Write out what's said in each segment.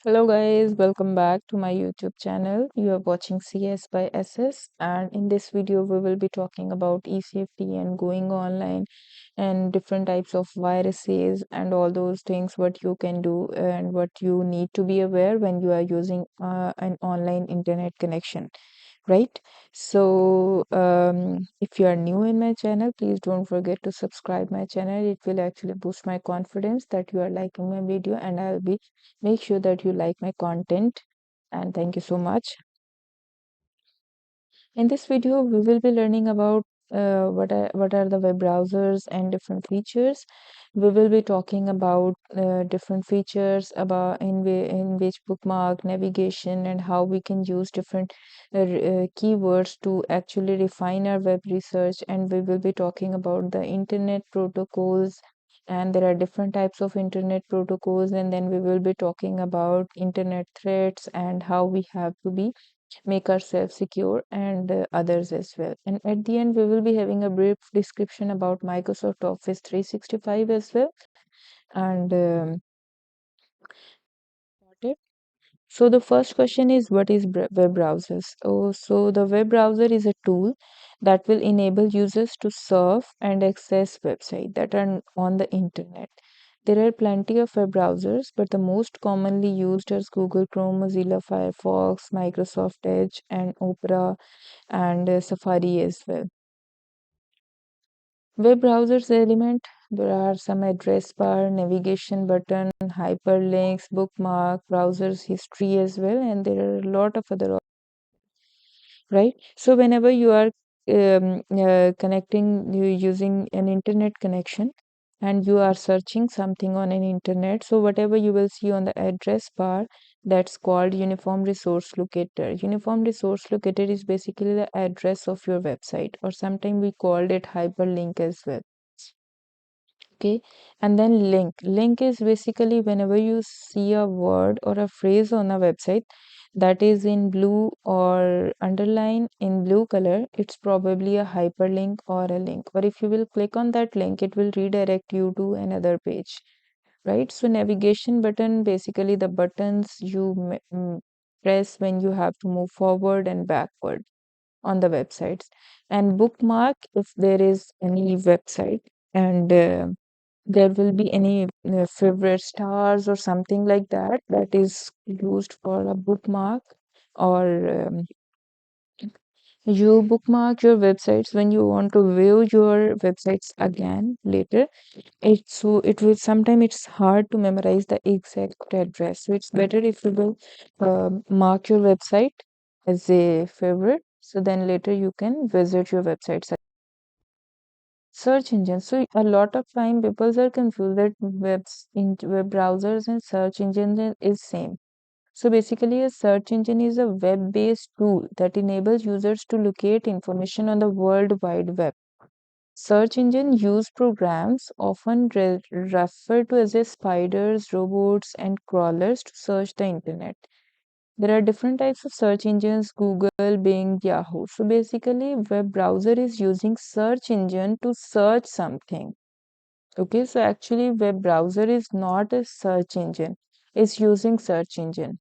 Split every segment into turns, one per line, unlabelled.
Hello guys, welcome back to my YouTube channel. You are watching CS by SS, and in this video we will be talking about e-safety and going online and different types of viruses and all those things what you can do and what you need to be aware when you are using an online internet connection, right? So if you are new in my channel, please don't forget to subscribe my channel. It will actually boost my confidence that you are liking my video, and I'll be make sure that you like my content. And thank you so much. In this video, we will be learning about what are the web browsers and different features. We will be talking about different features about in which bookmark, navigation, and how we can use different keywords to actually refine our web research. And we will be talking about the internet protocols. And there are different types of internet protocols, and then we will be talking about internet threats and how we have to be make ourselves secure and others as well. And at the end, we will be having a brief description about Microsoft Office 365 as well. And so the first question is, what is web browsers? So the web browser is a tool that will enable users to surf and access websites that are on the internet. There are plenty of web browsers, but the most commonly used are Google Chrome, Mozilla Firefox, Microsoft Edge, and Opera and Safari as well. Web browsers element, there are some address bar, navigation button, hyperlinks, bookmark, browsers history as well, and there are a lot of other, right? So whenever you are connecting using an internet connection and you are searching something on an internet, so whatever you will see on the address bar, that's called uniform resource locator. Uniform resource locator is basically the address of your website, or sometimes we called it hyperlink as well. Okay, and then link is basically whenever you see a word or a phrase on a website that is in blue or underline in blue color, it's probably a hyperlink or a link, or if you will click on that link, it will redirect you to another page, right? So navigation button, basically the buttons you press when you have to move forward and backward on the websites. And bookmark, if there is any website and there will be any favorite stars or something like that that is used for a bookmark, or you bookmark your websites when you want to view your websites again later. It will sometimes it's hard to memorize the exact address, so it's better if you will mark your website as a favorite, so then later you can visit your websites. Search engines. So a lot of time people are confused that web browsers and search engines is same. So basically a search engine is a web-based tool that enables users to locate information on the World Wide Web. Search engine use programs often referred to as spiders, robots, and crawlers to search the internet. There are different types of search engines: Google, Bing, Yahoo. So basically, web browser is using search engine to search something. Okay, so actually, web browser is not a search engine. It's using search engine.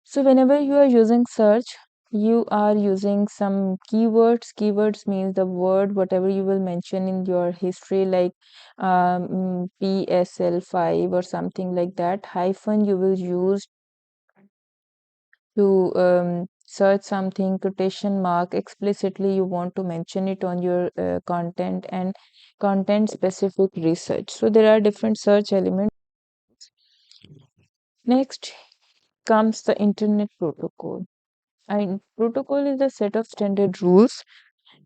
So whenever you are using search, you are using some keywords. Keywords means the word, whatever you will mention in your history, like PSL5 or something like that. Hyphen you will use to search something. Quotation mark, explicitly you want to mention it on your content, and content specific research. So there are different search elements. Next comes the internet protocol. And protocol is a set of standard rules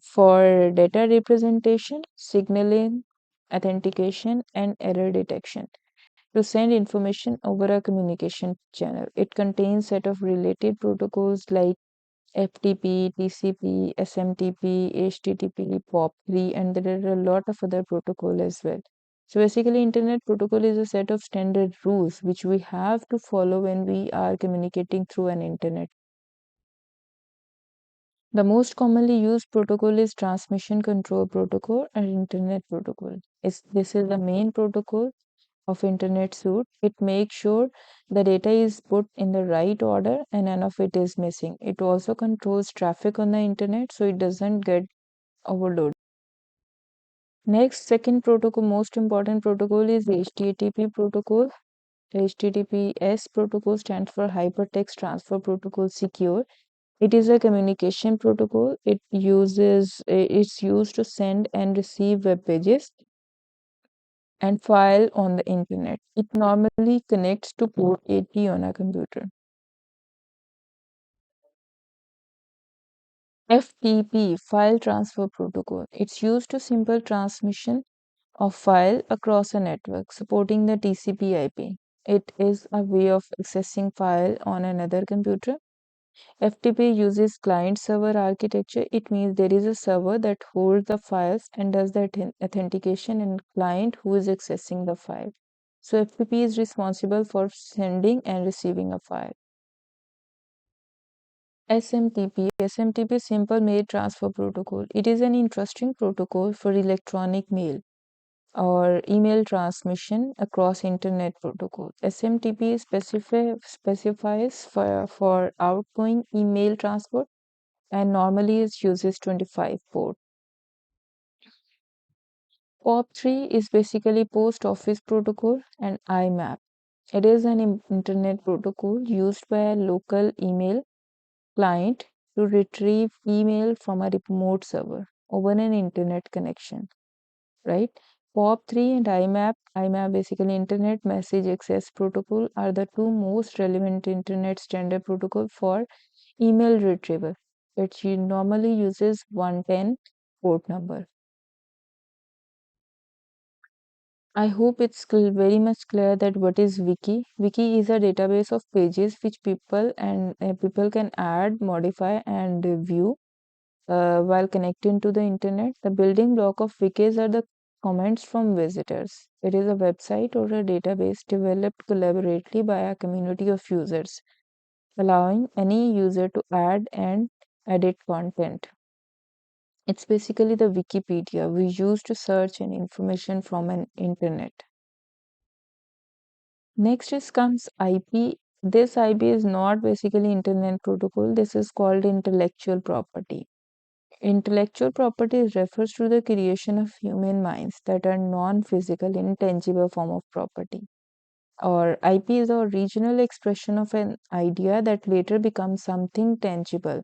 for data representation, signaling, authentication, and error detection to send information over a communication channel. It contains set of related protocols like FTP, TCP, SMTP, HTTP, POP3, and there are a lot of other protocol as well. So basically, Internet Protocol is a set of standard rules which we have to follow when we are communicating through an internet. The most commonly used protocol is Transmission Control Protocol and Internet Protocol. This is the main protocol of internet suite. It makes sure the data is put in the right order and none of it is missing. It also controls traffic on the internet so it doesn't get overloaded. Next, second protocol, most important protocol is HTTP protocol. HTTPS protocol stands for Hypertext Transfer Protocol Secure. It is a communication protocol. It's used to send and receive web pages and file on the internet. It normally connects to port 80 on a computer. FTP, File Transfer Protocol. It's used to simple transmission of file across a network, supporting the TCP/IP. It is a way of accessing file on another computer. FTP uses client-server architecture. It means there is a server that holds the files and does the authentication and client who is accessing the file. So FTP is responsible for sending and receiving a file. SMTP, Simple Mail Transfer Protocol. It is an interesting protocol for electronic mail or email transmission across internet protocol. SMTP specifies for outgoing email transport and normally it uses 25 port. POP3 is basically post office protocol and IMAP. It is an internet protocol used by a local email client to retrieve email from a remote server over an internet connection, right? POP3 and IMAP basically Internet Message Access Protocol are the two most relevant internet standard protocol for email retrieval. It normally uses 110 port number. I hope it's very much clear that what is wiki. Wiki is a database of pages which people can add, modify, and view while connecting to the internet. The building block of wikis are the comments from visitors. It is a website or a database developed collaboratively by a community of users, allowing any user to add and edit content. It's basically the Wikipedia we use to search and information from an internet. Next is comes IP. This IP is not basically internet protocol. This is called intellectual property. Intellectual property refers to the creation of human minds that are non-physical, intangible form of property. Or IP is a original expression of an idea that later becomes something tangible.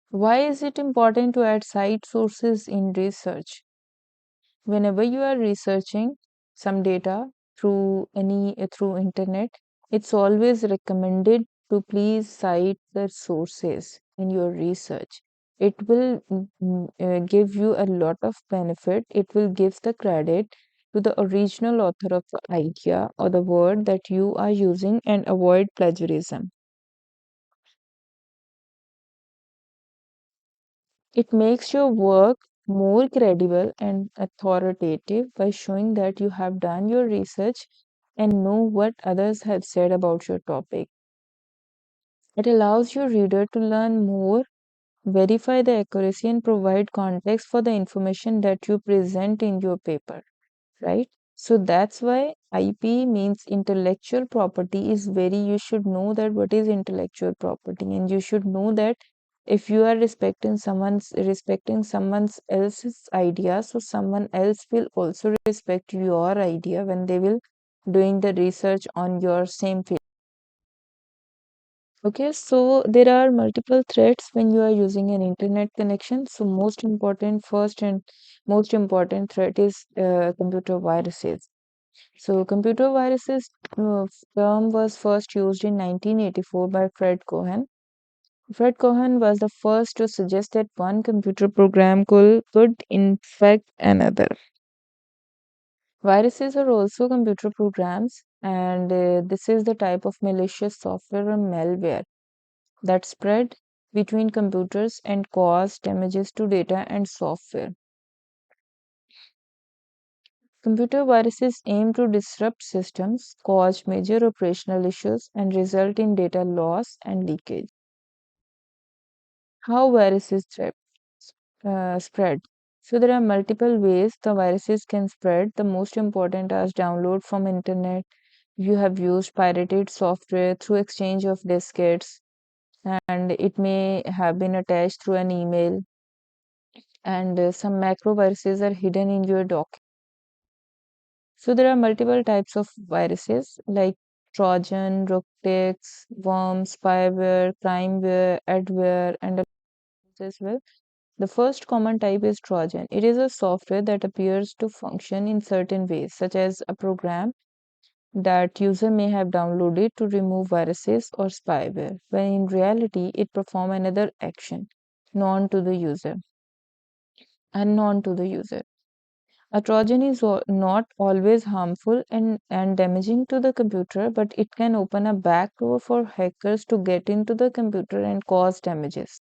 Why is it important to add cite sources in research? Whenever you are researching some data through internet, it's always recommended to please cite the sources in your research. It will give you a lot of benefit. It will give the credit to the original author of the idea or the word that you are using and avoid plagiarism. It makes your work more credible and authoritative by showing that you have done your research and know what others have said about your topic. It allows your reader to learn more, verify the accuracy, and provide context for the information that you present in your paper, right? So that's why IP means intellectual property is very, you should know that what is intellectual property, and you should know that if you are respecting someone's else's idea, so someone else will also respect your idea when they will doing the research on your same field. Okay, so there are multiple threats when you are using an internet connection. So first and most important threat is computer viruses. So computer viruses term was first used in 1984 by Fred Cohen. Fred Cohen was the first to suggest that one computer program could infect another. Viruses are also computer programs, and this is the type of malicious software or malware that spread between computers and cause damages to data and software. Computer viruses aim to disrupt systems, cause major operational issues, and result in data loss and leakage. How viruses spread? So there are multiple ways the viruses can spread. The most important are download from internet. You have used pirated software through exchange of diskettes, and it may have been attached through an email. And some macro viruses are hidden in your document. So there are multiple types of viruses like Trojan, Rooktex, worm, spyware, crimeware, adware, and others as well. The first common type is Trojan. It is a software that appears to function in certain ways, such as a program that user may have downloaded to remove viruses or spyware, when in reality it performs another action known to the user, unknown to the user. A Trojan is not always harmful and damaging to the computer, but it can open a back door for hackers to get into the computer and cause damages.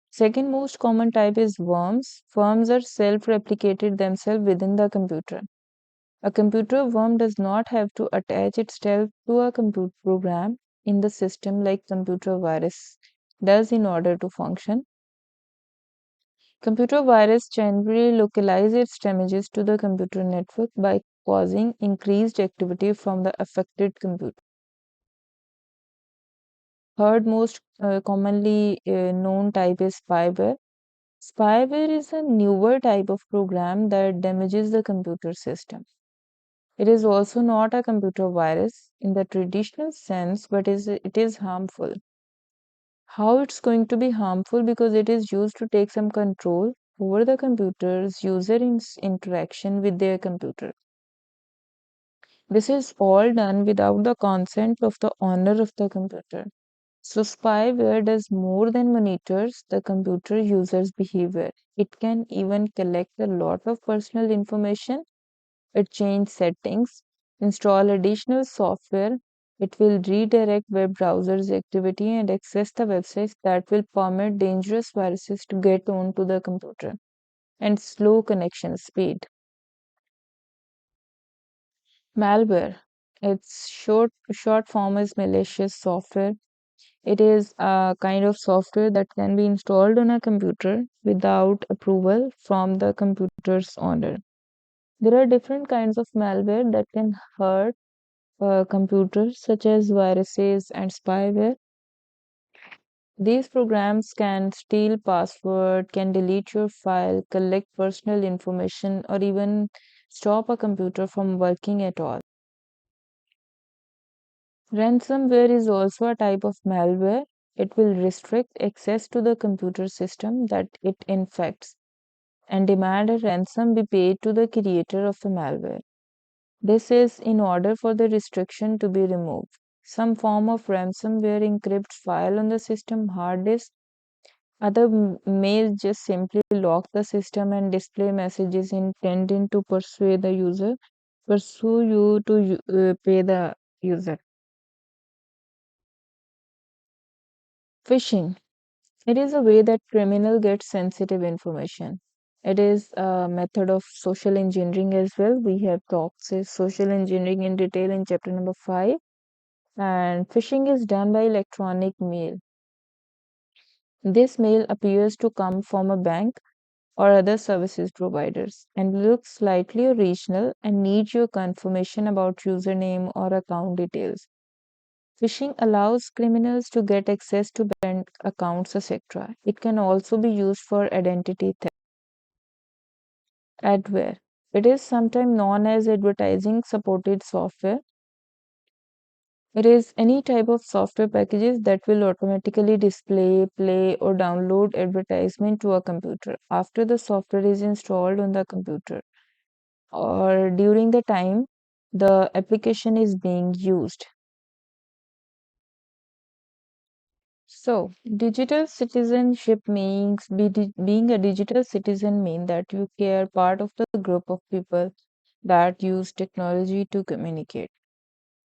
Second most common type is worms. Worms are self-replicated themselves within the computer. A computer worm does not have to attach itself to a computer program in the system like computer virus does in order to function. Computer virus generally localize its damages to the computer network by causing increased activity from the affected computer. Third most commonly known type is spyware. Spyware is a newer type of program that damages the computer system. It is also not a computer virus in the traditional sense, but it is harmful. How it's going to be harmful? Because it is used to take some control over the computer's interaction with their computer. This is all done without the consent of the owner of the computer. So spyware does more than monitors the computer user's behavior. It can even collect a lot of personal information. It change settings, install additional software. It will redirect web browsers activity and access the websites that will permit dangerous viruses to get onto the computer and slow connection speed. Malware. Its short form is malicious software. It is a kind of software that can be installed on a computer without approval from the computer's owner. There are different kinds of malware that can hurt computers, such as viruses and spyware. These programs can steal password, can delete your file, collect personal information, or even stop a computer from working at all. Ransomware is also a type of malware. It will restrict access to the computer system that it infects and demand a ransom be paid to the creator of the malware. This is in order for the restriction to be removed. Some form of ransomware encrypts file on the system hard disk. Other may just simply lock the system and display messages intending to pursue you to pay the user. Phishing. It is a way that criminal get sensitive information. It is a method of social engineering as well. We have talked social engineering in detail in chapter number 5. And phishing is done by electronic mail. This mail appears to come from a bank or other services providers and looks slightly original and needs your confirmation about username or account details. Phishing allows criminals to get access to bank accounts, etc. It can also be used for identity theft. Adware. It is sometimes known as advertising supported software. It is any type of software packages that will automatically display, play, or download advertisement to a computer after the software is installed on the computer or during the time the application is being used. So, digital citizenship means being a digital citizen mean that you care part of the group of people that use technology to communicate.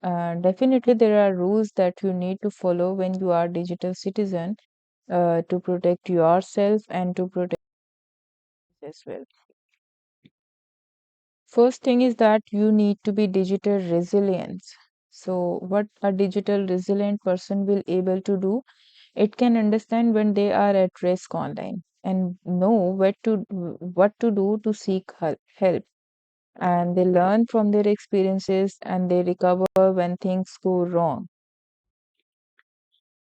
Definitely, there are rules that you need to follow when you are digital citizen to protect yourself and to protect as well. First thing is that you need to be digital resilient. So, what a digital resilient person will able to do, it can understand when they are at risk online. and know what to do to seek help. And they learn from their experiences and they recover when things go wrong.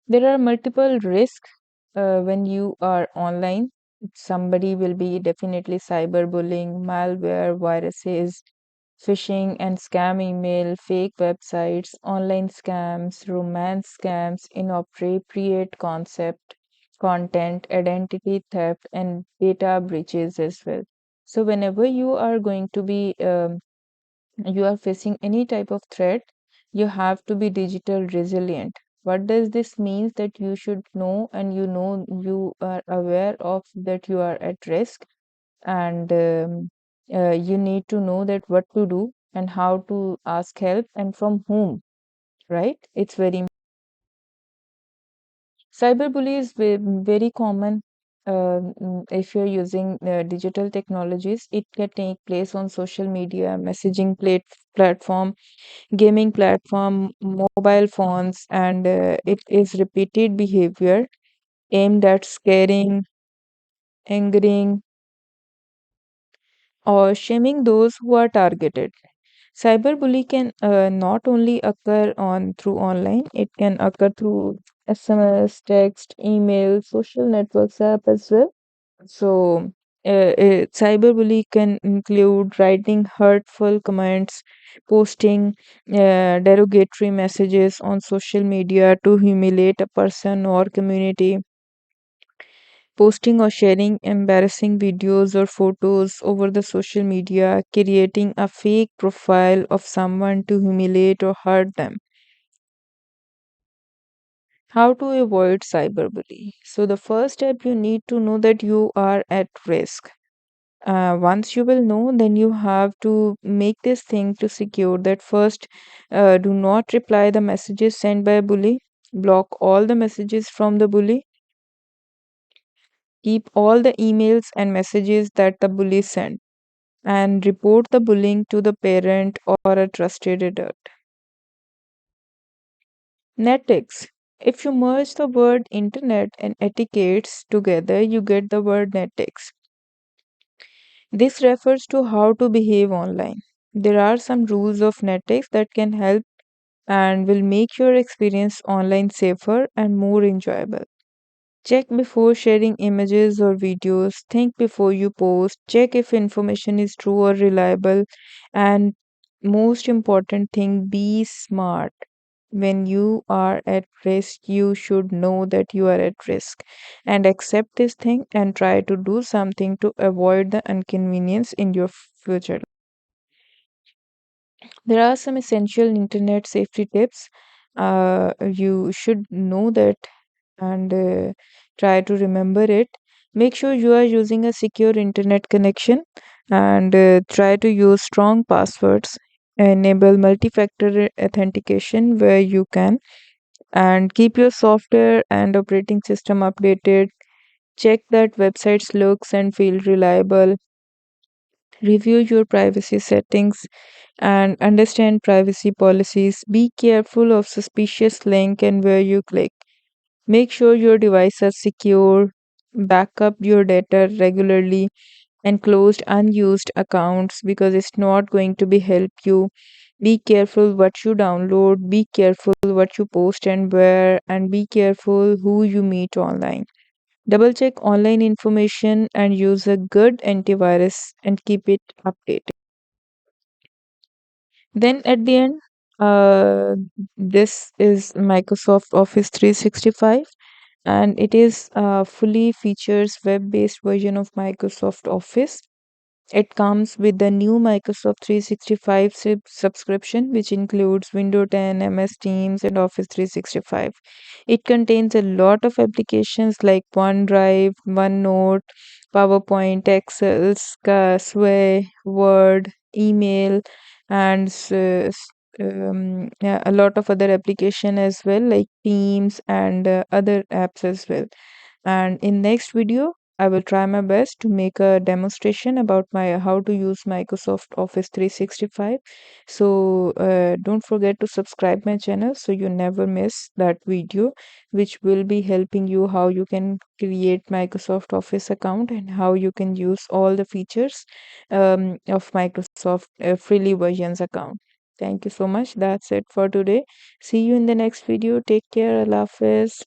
There are multiple risks when you are online. Somebody will be definitely cyberbullying, malware, viruses, phishing and scam email, fake websites, online scams, romance scams, inappropriate content, identity theft, and data breaches as well. So whenever you are facing any type of threat, you have to be digital resilient. What does this means? That you should know, and you are aware of that you are at risk, and you need to know that what to do and how to ask help and from whom, right? It's very cyberbully is very common. If you're using digital technologies, it can take place on social media, messaging platform, gaming platform, mobile phones, and it is repeated behavior aimed at scaring, angering, or shaming those who are targeted. Cyberbully can not only occur on through online, it can occur through SMS, text, email, social networks app as well. So, cyberbully can include writing hurtful comments, posting derogatory messages on social media to humiliate a person or community, posting or sharing embarrassing videos or photos over the social media, creating a fake profile of someone to humiliate or hurt them. How to avoid cyberbully? So, the first step, you need to know that you are at risk. Once you will know, then you have to make this thing to secure that. First, do not reply the messages sent by a bully, block all the messages from the bully, keep all the emails and messages that the bully sent, and report the bullying to the parent or a trusted adult. Netics. If you merge the word internet and etiquettes together, you get the word netics. This refers to how to behave online. There are some rules of netics that can help and will make your experience online safer and more enjoyable. Check before sharing images or videos. Think before you post. Check if information is true or reliable. And most important thing, be smart. When you are at risk, you should know that you are at risk and accept this thing and try to do something to avoid the inconvenience in your future. There are some essential internet safety tips. You should know that and try to remember it. Make sure you are using a secure internet connection and try to use strong passwords. Enable multi factor authentication where you can, and keep your software and operating system updated. Check that websites looks and feel reliable. Review your privacy settings and understand privacy policies. Be careful of suspicious link and where you click. Make sure your device is secure. Back up your data regularly and closed unused accounts because it's not going to be help you. Be careful what you download, be careful what you post and where, and be careful who you meet online. Double check online information and use a good antivirus and keep it updated. Then at the end, uh, this is Microsoft Office 365, and it is a fully features web-based version of Microsoft Office. It comes with the new Microsoft 365 subscription, which includes Windows 10, MS Teams, and Office 365. It contains a lot of applications like OneDrive, OneNote, PowerPoint, Excel, Sway, Word, email, and yeah, a lot of other application as well, like Teams and other apps as well. And in next video, I will try my best to make a demonstration about my how to use Microsoft Office 365. So don't forget to subscribe my channel so you never miss that video, which will be helping you how you can create Microsoft Office account and how you can use all the features of Microsoft freely versions account. Thank you so much. That's it for today. See you in the next video. Take care. Allah Hafiz.